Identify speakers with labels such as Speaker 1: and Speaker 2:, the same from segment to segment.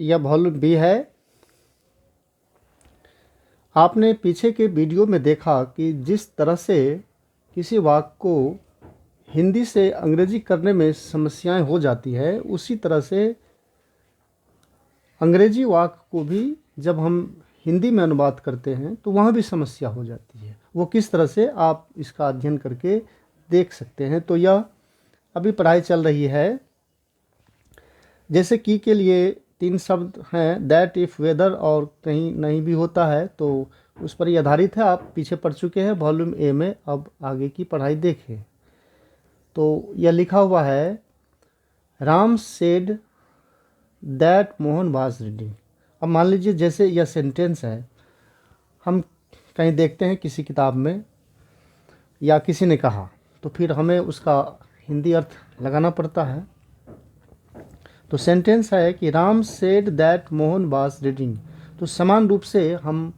Speaker 1: यह volume B है। आपने पीछे के वीडियो में देखा कि जिस तरह से किसी वाक्य को हिंदी से अंग्रेजी करने में समस्याएं हो जाती है, उसी तरह से अंग्रेजी वाक्य को भी जब हम हिंदी में अनुवाद करते हैं तो वहाँ भी समस्या हो जाती है। वो किस तरह से आप इसका अध्ययन करके देख सकते हैं। तो यह अभी पढ़ाई चल रही है। जैसे की के लिए 3 शब्द हैं, दैट, इफ़, वेदर और कहीं नहीं भी होता है, तो उस पर ही आधारित है। आप पीछे पढ़ चुके हैं वॉल्यूम ए में, अब आगे की पढ़ाई देखें। तो यह लिखा हुआ है, Ram said that Mohan was reading. अब मान लीजिए जैसे यह सेंटेंस है, हम कहीं देखते हैं किसी किताब में या किसी ने कहा, तो फिर हमें उसका हिंदी अर्थ लगाना पड़ता है। तो सेंटेंस है कि Ram said that Mohan was reading. तो समान रूप से हम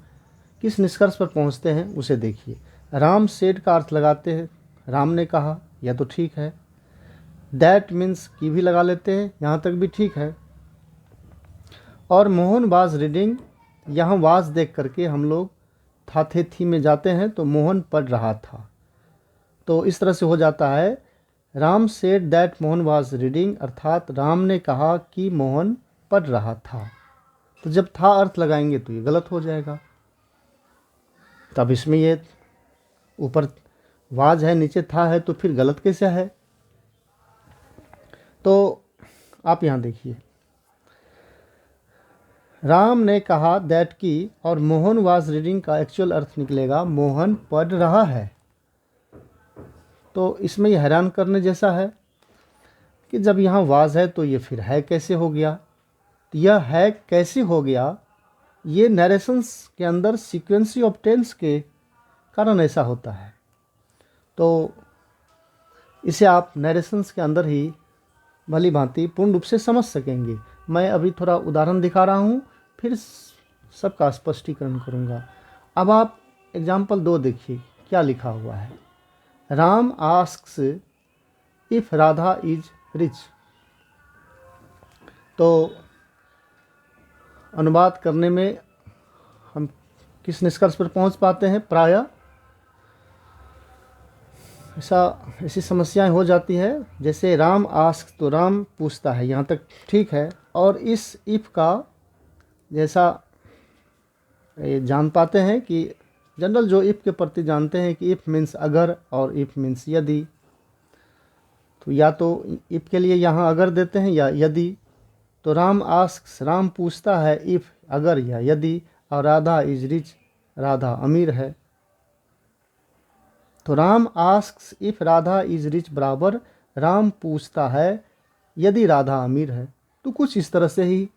Speaker 1: किस निष्कर्ष पर पहुंचते हैं उसे देखिए। राम सेड का अर्थ लगाते हैं, राम ने कहा, यह तो ठीक है। दैट मीन्स की भी लगा लेते हैं, यहाँ तक भी ठीक है। और मोहन वाज रीडिंग, यहाँ वाज देख करके हम लोग था थे थी में जाते हैं, तो मोहन पढ़ रहा था। तो इस तरह से हो जाता है, Ram said that Mohan was reading, अर्थात राम ने कहा कि मोहन पढ़ रहा था। तो जब था अर्थ लगाएंगे तो ये गलत हो जाएगा। तब इसमें ये ऊपर वाज है, नीचे था है, तो फिर गलत कैसे है। तो आप यहाँ देखिए, राम ने कहा दैट की और मोहन वाज रीडिंग का एक्चुअल अर्थ निकलेगा मोहन पढ़ रहा है। तो इसमें यह हैरान करने जैसा है कि जब यहाँ वाज है तो ये फिर है कैसे हो गया। यह है कैसे हो गया, ये नरेशंस के अंदर सीक्वेंसी ऑफ टेंस के कारण ऐसा होता है। तो इसे आप नरेशंस के अंदर ही भली भांति पूर्ण रूप से समझ सकेंगे। मैं अभी थोड़ा उदाहरण दिखा रहा हूँ, फिर सबका स्पष्टीकरण करूँगा। अब आप एग्जाम्पल 2 देखिए, क्या लिखा हुआ है। Ram asks if Radha is rich. तो अनुवाद करने में हम किस निष्कर्ष पर पहुंच पाते हैं, प्रायः ऐसी समस्याएं हो जाती है। जैसे राम आस्क, तो राम पूछता है, यहाँ तक ठीक है। और इस इफ़ का जैसा जान पाते हैं कि जनरल जो इफ़ के प्रति जानते हैं कि इफ़ मीन्स अगर और इफ़ मीन्स यदि। तो या तो इफ़ के लिए यहाँ अगर देते हैं या यदि। तो राम आस्क्स, राम पूछता है, इफ़ अगर या यदि, और राधा इज रिच, राधा अमीर है। तो Ram asks if Radha is rich बराबर राम पूछता है यदि राधा अमीर है। तो कुछ इस तरह से ही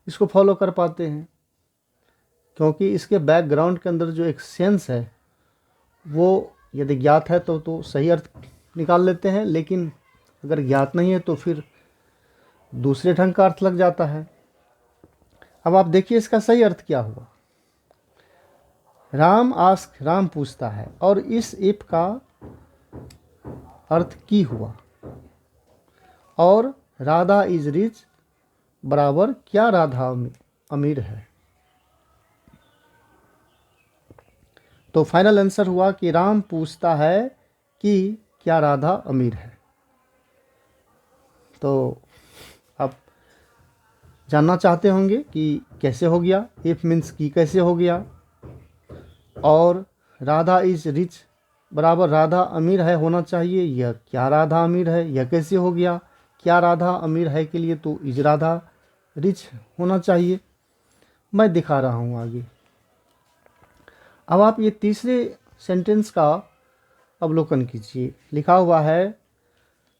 Speaker 1: इसको फॉलो कर पाते हैं, क्योंकि इसके बैकग्राउंड के अंदर जो एक सेंस है वो यदि ज्ञात है तो सही अर्थ निकाल लेते हैं, लेकिन अगर ज्ञात नहीं है तो फिर दूसरे ढंग का अर्थ लग जाता है। अब आप देखिए इसका सही अर्थ क्या हुआ। राम आस्क, राम पूछता है, और इस इफ का अर्थ की हुआ, और राधा इज रिच बराबर क्या राधा अमीर है। तो फाइनल आंसर हुआ कि राम पूछता है कि क्या राधा अमीर है। तो आप जानना चाहते होंगे कि कैसे हो गया, इफ मीन्स की कैसे हो गया, और राधा इज रिच बराबर राधा अमीर है होना चाहिए, यह क्या राधा अमीर है, यह कैसे हो गया। क्या राधा अमीर है के लिए तो इज राधा रिच होना चाहिए। मैं दिखा रहा हूँ आगे। अब आप ये तीसरे सेंटेंस का अवलोकन कीजिए। लिखा हुआ है,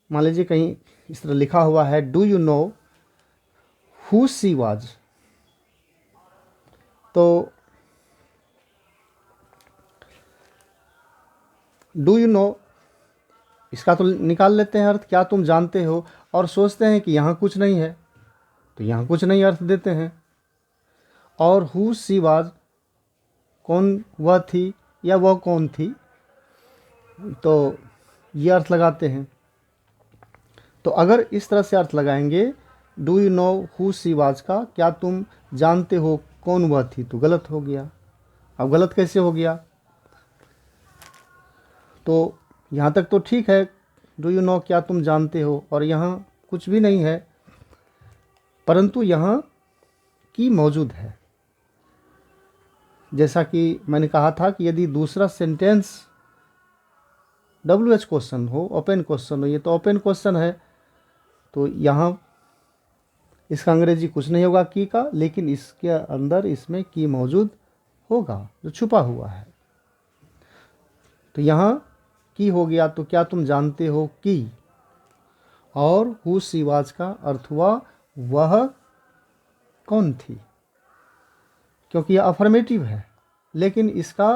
Speaker 1: मान लीजिए कहीं इस तरह लिखा हुआ है, do you know who she was. तो डू यू नो, इसका तो निकाल लेते हैं अर्थ, क्या तुम जानते हो, और सोचते हैं कि यहाँ कुछ नहीं है तो यहाँ कुछ नहीं अर्थ देते हैं। और हु शी वाज, कौन वह थी या वह कौन थी, तो ये अर्थ लगाते हैं। तो अगर इस तरह से अर्थ लगाएंगे do you know who she was का क्या तुम जानते हो कौन वह थी, तो गलत हो गया। अब गलत कैसे हो गया? तो यहाँ तक तो ठीक है, डू यू नो क्या तुम जानते हो, और यहाँ कुछ भी नहीं है, परंतु यहाँ की मौजूद है। जैसा कि मैंने कहा था कि यदि दूसरा सेंटेंस WH क्वेश्चन हो, ओपन क्वेश्चन हो, ये तो ओपन क्वेश्चन है, तो यहाँ इसका अंग्रेजी कुछ नहीं होगा की का, लेकिन इसके अंदर इसमें की मौजूद होगा जो छुपा हुआ है। तो यहाँ की हो गया, तो क्या तुम जानते हो की, और हु शी वाज का अर्थ हुआ वह कौन थी, क्योंकि यह अफर्मेटिव है, लेकिन इसका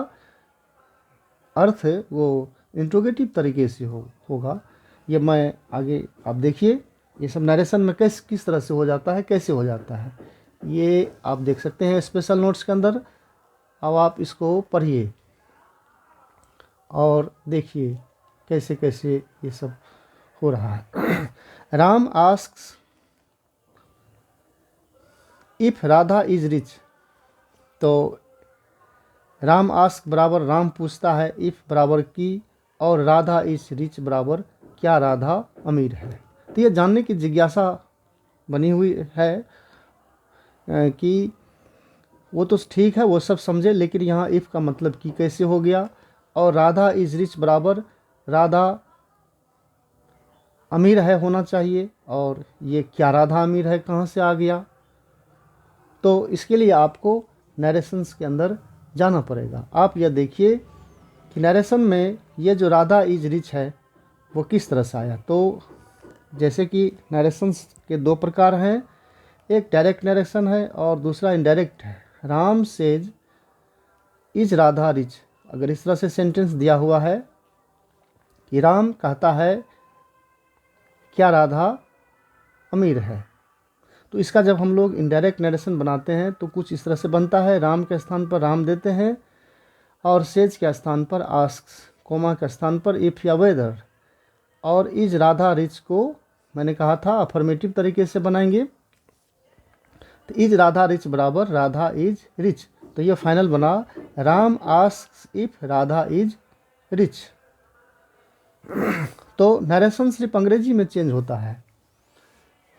Speaker 1: अर्थ वो इंट्रोगेटिव तरीके से होगा। ये मैं आगे आप देखिए, ये सब नरेशन में किस तरह से हो जाता है, कैसे हो जाता है, ये आप देख सकते हैं स्पेशल नोट्स के अंदर। अब आप इसको पढ़िए और देखिए कैसे कैसे ये सब हो रहा है। Ram asks if Radha is rich, तो राम आस्क बराबर राम पूछता है, इफ बराबर की, और राधा इज रिच बराबर क्या राधा अमीर है। तो ये जानने की जिज्ञासा बनी हुई है कि वो तो ठीक है, वो सब समझे, लेकिन यहाँ इफ़ का मतलब कि कैसे हो गया, और राधा इज रिच बराबर राधा अमीर है होना चाहिए, और ये क्या राधा अमीर है कहाँ से आ गया। तो इसके लिए आपको नरेशंस के अंदर जाना पड़ेगा। आप यह देखिए कि नरेशन में ये जो राधा इज रिच है वो किस तरह से आया। तो जैसे कि नरेशंस के दो प्रकार हैं, एक डायरेक्ट नरेशन है और दूसरा इनडायरेक्ट है। Ram says is Radha rich, अगर इस तरह से सेंटेंस दिया हुआ है कि राम कहता है क्या राधा अमीर है, तो इसका जब हम लोग इनडायरेक्ट नरेशन बनाते हैं तो कुछ इस तरह से बनता है। राम के स्थान पर राम देते हैं, और सेज के स्थान पर आस्क्स, कोमा के स्थान पर इफ़ या वेदर, और इज राधा रिच को मैंने कहा था अफर्मेटिव तरीके से बनाएंगे। तो इज राधा रिच बराबर राधा इज रिच, तो ये फाइनल बना Ram asks if Radha is rich. तो नरेशन सिर्फ अंग्रेजी में चेंज होता है,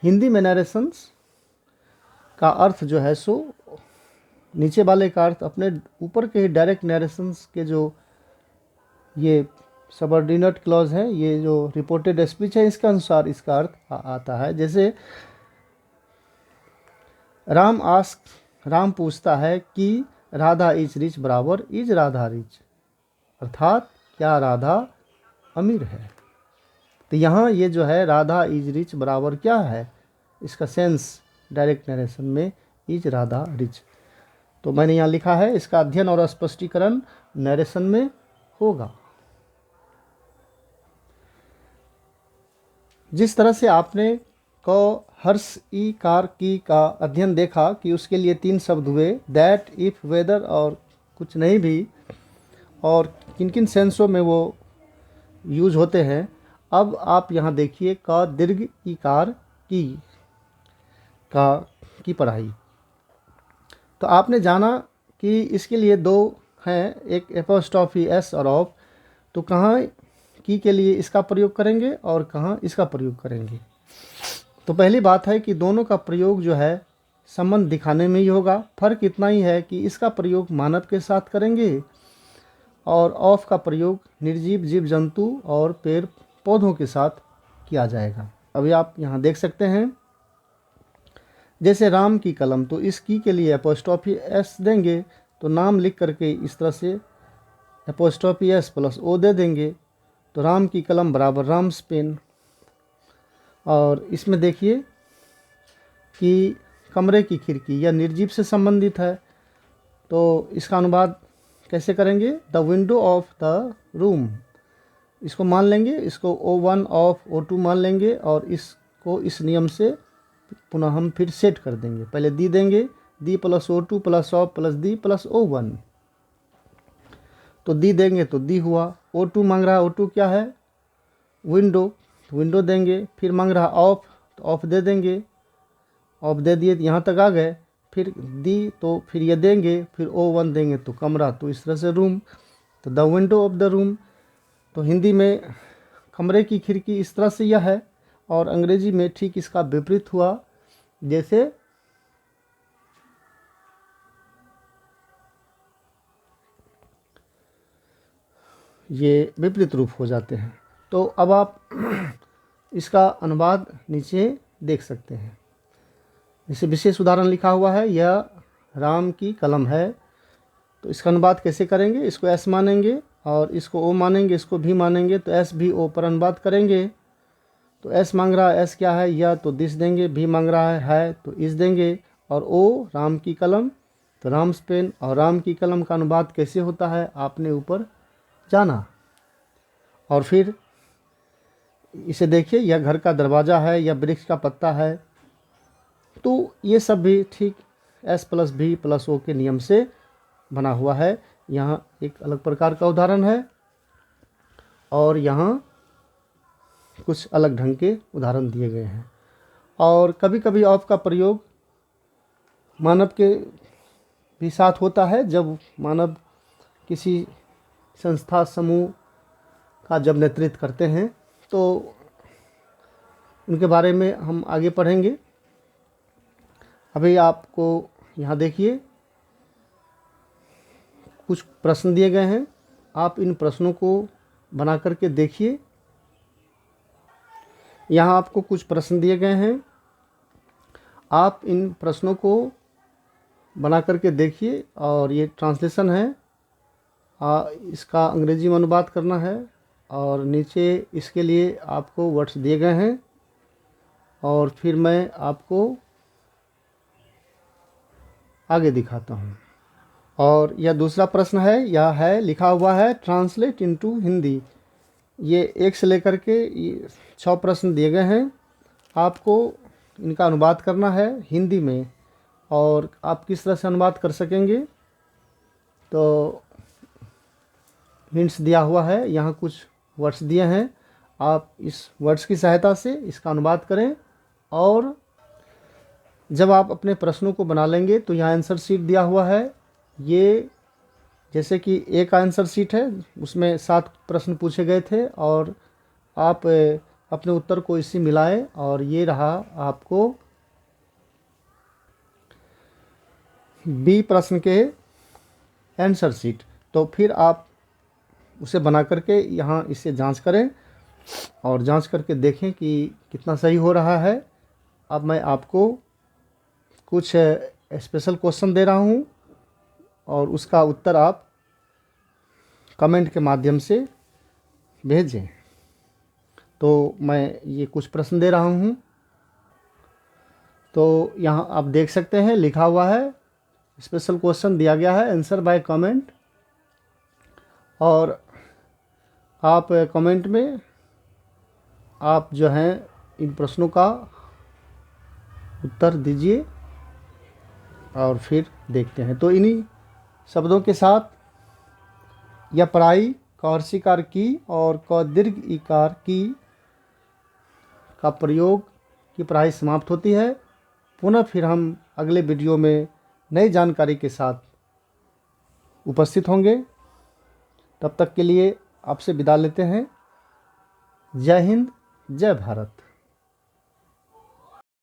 Speaker 1: हिंदी में नरेशंस का अर्थ जो है सो नीचे वाले का अर्थ अपने ऊपर के ही डायरेक्ट नरेशंस के जो ये सबऑर्डिनेट क्लॉज है, ये जो रिपोर्टेड स्पीच है, इसके अनुसार इसका अर्थ आता है। जैसे राम आस्क, राम पूछता है कि राधा इज रिच बराबर इज राधा रिच, अर्थात क्या राधा अमीर है। तो यहाँ ये जो है राधा इज रिच बराबर क्या है, इसका सेंस डायरेक्ट नरेशन में इज राधा रिच। तो मैंने यहाँ लिखा है इसका अध्ययन और स्पष्टीकरण नरेशन में होगा। जिस तरह से आपने क हर्ष ई कार की का अध्ययन देखा कि उसके लिए 3 शब्द हुए, दैट, इफ, वेदर, और कुछ नहीं भी, और किन किन सेंसों में वो यूज होते हैं। अब आप यहाँ देखिए क दीर्घ ई कार की पढ़ाई। तो आपने जाना कि इसके लिए 2 हैं, एक एपोस्ट्रॉफी एस और ऑफ। तो कहाँ की के लिए इसका प्रयोग करेंगे और कहाँ इसका प्रयोग करेंगे। तो पहली बात है कि दोनों का प्रयोग जो है संबंध दिखाने में ही होगा। फ़र्क इतना ही है कि इसका प्रयोग मानव के साथ करेंगे और ऑफ का प्रयोग निर्जीव जीव जंतु और पेड़ पौधों के साथ किया जाएगा। अभी आप यहाँ देख सकते हैं, जैसे राम की कलम, तो इस की के लिए एपोस्ट्रॉफी एस देंगे, तो नाम लिख करके इस तरह से एपोस्ट्रॉफी एस प्लस ओ दे देंगे, तो राम की कलम बराबर राम्स पेन। और इसमें देखिए कि कमरे की खिड़की यह निर्जीव से संबंधित है, तो इसका अनुवाद कैसे करेंगे, the window of the room, इसको मान लेंगे, इसको O1 ऑफ O2 मान लेंगे, और इसको इस नियम से पुनः हम फिर सेट कर देंगे। पहले दी देंगे, D plus O2 plus of plus D plus O1, तो दी देंगे तो दी हुआ। O2 मांग रहा है, O2 क्या है, विंडो, तो विंडो देंगे। फिर मांग रहा ऑफ, तो ऑफ दे देंगे, ऑफ दे दिए, यहाँ तक आ गए, फिर दी तो फिर ये देंगे, फिर O1 देंगे तो कमरा, तो इस तरह से रूम, तो the window of the room. तो हिंदी में कमरे की खिड़की इस तरह से यह है, और अंग्रेजी में ठीक इसका विपरीत हुआ, जैसे ये विपरीत रूप हो जाते हैं। तो अब आप इसका अनुवाद नीचे देख सकते हैं। जैसे विशेष उदाहरण लिखा हुआ है, यह राम की कलम है, तो इसका अनुवाद कैसे करेंगे? इसको एस मानेंगे और इसको ओ मानेंगे, इसको भी मानेंगे, तो एस भी ओ पर अनुवाद करेंगे। तो एस मांग रहा है, एस क्या है? यह, तो दिस देंगे। भी मांग रहा है तो इस देंगे। और ओ राम की कलम, तो राम्स पेन। और राम की कलम का अनुवाद कैसे होता है आपने ऊपर जाना। और फिर इसे देखिए, यह घर का दरवाज़ा है, यह वृक्ष का पत्ता है। तो ये सब भी ठीक एस प्लस भी प्लस ओ के नियम से बना हुआ है। यहाँ एक अलग प्रकार का उदाहरण है और यहाँ कुछ अलग ढंग के उदाहरण दिए गए हैं। और कभी कभी ऑफ का प्रयोग मानव के भी साथ होता है, जब मानव किसी संस्था समूह का जब नेतृत्व करते हैं, तो उनके बारे में हम आगे पढ़ेंगे। अभी आपको यहाँ देखिए कुछ प्रश्न दिए गए हैं, आप इन प्रश्नों को बना करके देखिए। यहाँ आपको कुछ प्रश्न दिए गए हैं, आप इन प्रश्नों को बना करके देखिए। और ये ट्रांसलेशन है, इसका अंग्रेजी में अनुवाद करना है, और नीचे इसके लिए आपको वर्ड्स दिए गए हैं। और फिर मैं आपको आगे दिखाता हूँ। और यह दूसरा प्रश्न है, यह है लिखा हुआ है ट्रांसलेट इनटू हिंदी। ये 1 से लेकर के 6 प्रश्न दिए गए हैं, आपको इनका अनुवाद करना है हिंदी में। और आप किस तरह से अनुवाद कर सकेंगे, तो हिंट्स दिया हुआ है, यहाँ कुछ वर्ड्स दिए हैं, आप इस वर्ड्स की सहायता से इसका अनुवाद करें। और जब आप अपने प्रश्नों को बना लेंगे तो यहाँ आंसर शीट दिया हुआ है। ये जैसे कि एक आंसर शीट है, उसमें 7 प्रश्न पूछे गए थे, और आप अपने उत्तर को इसी मिलाएं, और ये रहा आपको बी प्रश्न के आंसर शीट। तो फिर आप उसे बना करके यहाँ इसे जांच करें, और जांच करके देखें कि कितना सही हो रहा है। अब मैं आपको कुछ स्पेशल क्वेश्चन दे रहा हूँ, और उसका उत्तर आप कमेंट के माध्यम से भेजें। तो मैं ये कुछ प्रश्न दे रहा हूँ, तो यहाँ आप देख सकते हैं लिखा हुआ है, स्पेशल क्वेश्चन दिया गया है, आंसर बाय कमेंट। और आप कमेंट में आप जो हैं इन प्रश्नों का उत्तर दीजिए, और फिर देखते हैं। तो इन्हीं शब्दों के साथ यह पढ़ाई कौर्सिकार की और क दीर्घ इकार की का प्रयोग की पढ़ाई समाप्त होती है। पुनः फिर हम अगले वीडियो में नई जानकारी के साथ उपस्थित होंगे। तब तक के लिए आपसे विदा लेते हैं। जय हिंद, जय भारत।